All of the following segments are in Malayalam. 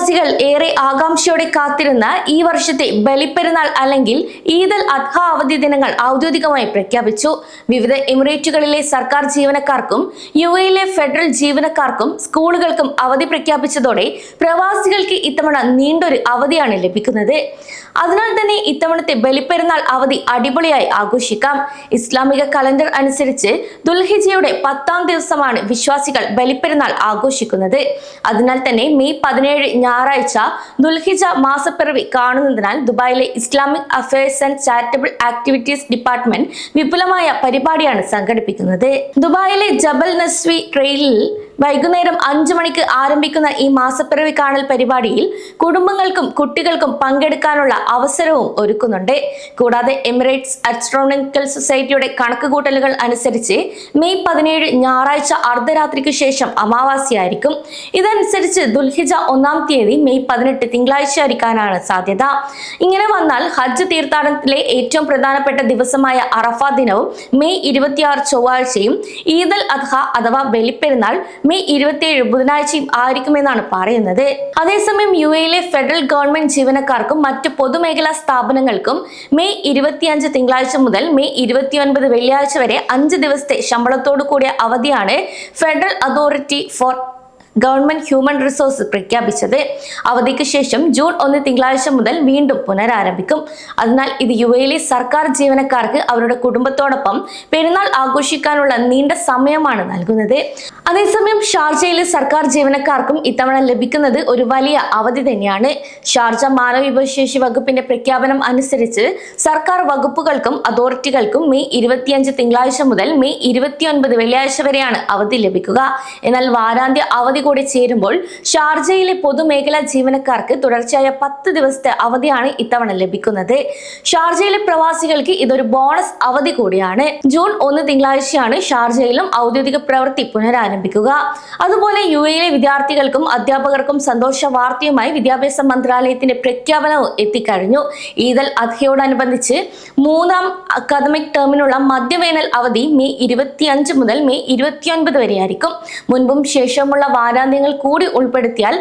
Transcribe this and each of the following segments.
പ്രവാസികൾ ഏറെ ആകാംക്ഷയോടെ കാത്തിരുന്ന ഈ വർഷത്തെ ബലിപ്പെരുന്നാൾ അല്ലെങ്കിൽ ഈദ് അൽ അദ്ഹ അവധി ദിനങ്ങൾ ഔദ്യോഗികമായി പ്രഖ്യാപിച്ചു. വിവിധ എമിറേറ്റുകളിലെ സർക്കാർ ജീവനക്കാർക്കും യുഎഇയിലെ ഫെഡറൽ ജീവനക്കാർക്കും സ്കൂളുകൾക്കും അവധി പ്രഖ്യാപിച്ചതോടെ പ്രവാസികൾക്ക് ഇത്തവണ നീണ്ടൊരു അവധിയാണ് ലഭിക്കുന്നത്. അതിനാൽ തന്നെ ഇത്തവണത്തെ ബലിപ്പെരുന്നാൾ അവധി അടിപൊളിയായി ആഘോഷിക്കാം. ഇസ്ലാമിക കലണ്ടർ അനുസരിച്ച് ദുൽഹിജ്ജയുടെ 10ാം ദിവസമാണ് വിശ്വാസികൾ ബലിപ്പെരുന്നാൾ ആഘോഷിക്കുന്നത്. അതിനാൽ തന്നെ മെയ് 17 ഞായറാഴ്ച ദുൽഹിജ്ജ മാസപ്പിറവി കാണുന്നതിനാൽ ദുബായിലെ Islamic affairs and charitable activities department വിപുലമായ പരിപാടിയാണ് സംഘടിപ്പിക്കുന്നത്. ദുബായിലെ ജബൽ നസ്വി ട്രെയിലിൽ വൈകുന്നേരം 5 മണിക്ക് ആരംഭിക്കുന്ന ഈ മാസപ്പിറവി കാണൽ പരിപാടിയിൽ കുടുംബങ്ങൾക്കും കുട്ടികൾക്കും പങ്കെടുക്കാനുള്ള അവസരവും ഒരുക്കുന്നുണ്ട്. കൂടാതെ എമിറേറ്റ്സ് ആസ്ട്രോണമിക്കൽ സൊസൈറ്റിയുടെ കണക്കുകൂട്ടലുകൾ അനുസരിച്ച് മെയ് 17 ഞായറാഴ്ച അർദ്ധരാത്രിക്ക് ശേഷം അമാവാസിയായിരിക്കും. ഇതനുസരിച്ച് ദുൽഹിജ്ജ 1-ാം തീയതി മെയ് 18 തിങ്കളാഴ്ച ആയിരിക്കാനാണ് സാധ്യത. ഇങ്ങനെ വന്നാൽ ഹജ്ജ് തീർത്ഥാടനത്തിലെ ഏറ്റവും പ്രധാനപ്പെട്ട ദിവസമായ അറഫ ദിനവും മെയ് 26 ചൊവ്വാഴ്ചയും ഈദ് അൽ അദ്ഹ അഥവാ ബലിപ്പെരുന്നാൾ മെയ് 27 ബുധനാഴ്ചയും ആയിരിക്കുമെന്നാണ് പറയുന്നത്. അതേസമയം യുഎഇയിലെ ഫെഡറൽ ഗവൺമെന്റ് ജീവനക്കാർക്കും മറ്റു പൊതുമേഖലാ സ്ഥാപനങ്ങൾക്കും മെയ് 25 തിങ്കളാഴ്ച മുതൽ മെയ് 29 വെള്ളിയാഴ്ച വരെ 5 ദിവസത്തെ ശമ്പളത്തോടു കൂടിയ അവധിയാണ് federal authority four government human resource പ്രഖ്യാപിച്ചത്. അവധിക്ക് ശേഷം ജൂൺ 1 തിങ്കളാഴ്ച മുതൽ വീണ്ടും പുനരാരംഭിക്കും. അതിനാൽ ഇത് യുഎഇയിലെ സർക്കാർ ജീവനക്കാർക്ക് അവരുടെ കുടുംബത്തോടൊപ്പം പെരുന്നാൾ ആഘോഷിക്കാനുള്ള നീണ്ട സമയമാണ് നൽകുന്നത്. അതേസമയം ഷാർജയിലെ സർക്കാർ ജീവനക്കാർക്കും ഇത്തവണ ലഭിക്കുന്നത് ഒരു വലിയ അവധി തന്നെയാണ്. ഷാർജ മാനവവിഭവശേഷി വകുപ്പിന്റെ പ്രഖ്യാപനം അനുസരിച്ച് സർക്കാർ വകുപ്പുകൾക്കും അതോറിറ്റികൾക്കും മെയ് 25 തിങ്കളാഴ്ച മുതൽ മെയ് 29 വെള്ളിയാഴ്ച വരെയാണ് അവധി ലഭിക്കുക. എന്നാൽ വാരാന്ത്യ അവധി കൂടി ചേരുമ്പോൾ ഷാർജയിലെ പൊതുമേഖലാ ജീവനക്കാർക്ക് തുടർച്ചയായ 10 ദിവസത്തെ അവധിയാണ് ഇത്തവണ ലഭിക്കുന്നത്. ഷാർജയിലെ പ്രവാസികൾക്ക് ഇതൊരു ബോണസ് അവധി കൂടിയാണ്. ജൂൺ 1 തിങ്കളാഴ്ചയാണ് ഷാർജയിലും ഔദ്യോഗിക പ്രവൃത്തി പുനരാരംഭിക്കുക. അതുപോലെ യുഎഇയിലെ വിദ്യാർത്ഥികൾക്കും അധ്യാപകർക്കും സന്തോഷ വാർത്തയുമായി വിദ്യാഭ്യാസ മന്ത്രാലയത്തിന്റെ പ്രഖ്യാപനവും എത്തിക്കഴിഞ്ഞു. ഈദ് അൽ അദ്ഹയോടനുബന്ധിച്ച് 3ാം അക്കാദമിക് ടേമിനുള്ള മധ്യവേനൽ അവധി മെയ് 25 മുതൽ മെയ് 29 വരെയായിരിക്കും. മുൻപും ശേഷമുള്ള വാരാന്ത്യങ്ങൾ കൂടി ഉൾപ്പെടുത്തിയാൽ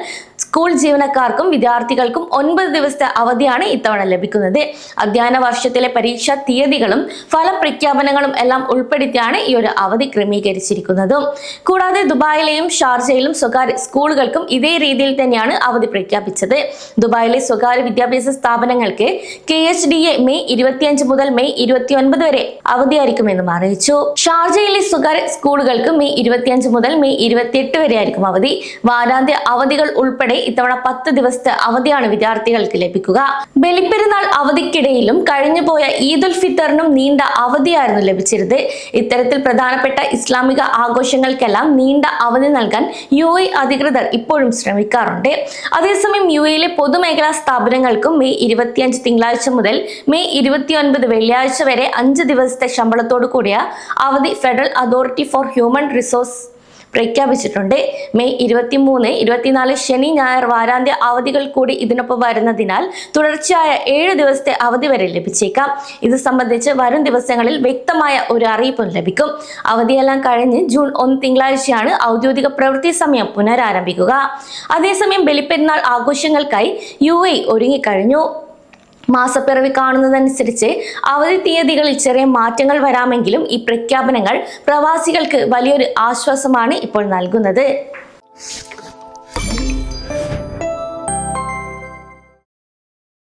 സ്കൂൾ ജീവനക്കാർക്കും വിദ്യാർത്ഥികൾക്കും 9 ദിവസത്തെ അവധിയാണ് ഇത്തവണ ലഭിക്കുന്നത്. അധ്യയന വർഷത്തിലെ പരീക്ഷാ തീയതികളും ഫലപ്രഖ്യാപനങ്ങളും എല്ലാം ഉൾപ്പെടുത്തിയാണ് ഈ ഒരു അവധി ക്രമീകരിച്ചിരിക്കുന്നതും. കൂടാതെ ദുബായിലെയും ഷാർജയിലും സ്വകാര്യ സ്കൂളുകൾക്കും ഇതേ രീതിയിൽ തന്നെയാണ് അവധി പ്രഖ്യാപിച്ചത്. ദുബായിലെ സ്വകാര്യ വിദ്യാഭ്യാസ സ്ഥാപനങ്ങൾക്ക് KHDA മെയ് 25 മുതൽ മെയ് 29 വരെ അവധിയായിരിക്കുമെന്നും അറിയിച്ചു. ഷാർജയിലെ സ്വകാര്യ സ്കൂളുകൾക്ക് മെയ് 25 മുതൽ മെയ് 28 വരെ ആയിരിക്കും അവധി. വാരാന്ത്യ അവധികൾ ഉൾപ്പെടെ ഇത്തവണ 10 ദിവസത്തെ അവധിയാണ് വിദ്യാർത്ഥികൾക്ക് ലഭിക്കുക. ബലിപ്പെരുന്നാൾ അവധിക്കിടയിലും കഴിഞ്ഞുപോയ ഈദ് ഉൽ ഫിത്തറിനും നീണ്ട അവധിയായിരുന്നു ലഭിച്ചിരുന്നത്. ഇത്തരത്തിൽ പ്രധാനപ്പെട്ട ഇസ്ലാമിക ആഘോഷങ്ങൾക്കെല്ലാം നീണ്ട അവധി നൽകാൻ യുഎഇ അധികൃതർ ഇപ്പോഴും ശ്രമിക്കാറുണ്ട്. അതേസമയം യുഎഇയിലെ പൊതുമേഖലാ സ്ഥാപനങ്ങൾക്കും മെയ് 25 തിങ്കളാഴ്ച മുതൽ മെയ് 29 വെള്ളിയാഴ്ച വരെ 5 ദിവസത്തെ ശമ്പളത്തോടു കൂടിയ അവധി federal authority for human resource പ്രഖ്യാപിച്ചിട്ടുണ്ട്. മെയ് 23, 24 ശനി ഞായർ വാരാന്ത്യ അവധികൾ കൂടി ഇതിനൊപ്പം വരുന്നതിനാൽ തുടർച്ചയായ 7 ദിവസത്തെ അവധി വരെ ലഭിച്ചേക്കാം. ഇത് സംബന്ധിച്ച് വരും ദിവസങ്ങളിൽ വ്യക്തമായ ഒരു അറിയിപ്പും ലഭിക്കും. അവധിയെല്ലാം കഴിഞ്ഞ് ജൂൺ 1 തിങ്കളാഴ്ചയാണ് ഔദ്യോഗിക പ്രവൃത്തി സമയം പുനരാരംഭിക്കുക. അതേസമയം ബലിപ്പെരുന്നാൾ ആഘോഷങ്ങൾക്കായി യുഎഇ ഒരുങ്ങിക്കഴിഞ്ഞു. മാസപ്പിറവി കാണുന്നതനുസരിച്ച് അവധി തീയതികളിൽ ചെറിയ മാറ്റങ്ങൾ വരാമെങ്കിലും ഈ പ്രഖ്യാപനങ്ങൾ പ്രവാസികൾക്ക് വലിയൊരു ആശ്വാസമാണ് ഇപ്പോൾ നൽകുന്നത്.